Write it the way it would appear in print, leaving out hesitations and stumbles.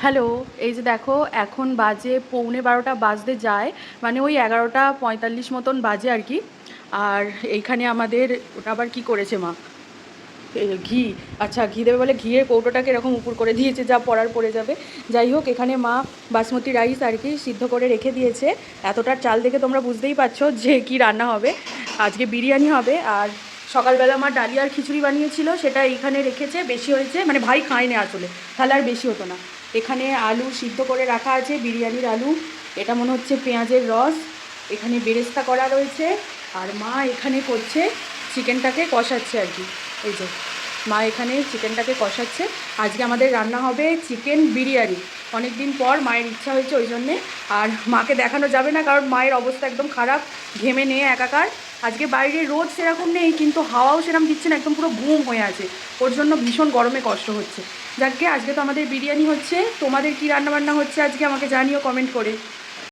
Hello, এই যে দেখো এখন বাজে 11:45 বাজতে যায়, মানে ওই 11:45 মতন বাজে আর কি। আর এইখানে আমাদের ওটা আবার কি করেছে মা, ঘি। আচ্ছা, ঘি দেবে বলে ঘিয়ের কৌটোটাকে এরকম উপর করে দিয়েছে, যা পড়ার পড়ে যাবে। যাই হোক, এখানে মা বাসমতি রাইস আর কি সিদ্ধ করে রেখে দিয়েছে। এতটা চাল দেখে তোমরা বুঝতেই পারছো যে কি রান্না হবে। আজকে বিরিয়ানি হবে। আর সকালবেলা মা ডালিয়া আর খিচুড়ি বানিয়েছিল, সেটা এইখানে রেখেছে, বেশি হয়েছে, মানে ভাই খায়নি আসলে, তাহলে আর বেশি হতো না। এখানে আলু সিদ্ধ করে রাখা আছে, বিরিয়ানির আলু। এটা মনে হচ্ছে পেঁয়াজের রস। এখানে বেরেস্তা করা রয়েছে। আর মা এখানে করছে, চিকেনটাকে কষাচ্ছে আর কি। এই যে মা এখানে চিকেনটাকে কষাচ্ছে। আজকে আমাদের রান্না হবে চিকেন বিরিয়ানি। অনেক দিন পর মায়ের ইচ্ছা হয়েছে ওই জন্যে। আর মাকে দেখানো যাবে না, কারণ মায়ের অবস্থা একদম খারাপ, ঘেমে নিয়ে একাকার। আজকে বাইরে রোদ সেরকম নেই, কিন্তু হাওয়াও সেরকম দিচ্ছে না, একদম পুরো ঘুম হয়ে আছে। ওর জন্য ভীষণ গরমে কষ্ট হচ্ছে। যাকে আজকে তো আমাদের বিরিয়ানি হচ্ছে। তোমাদের কি রান্নাবান্না হচ্ছে আজকে আমাকে জানিও কমেন্ট করে।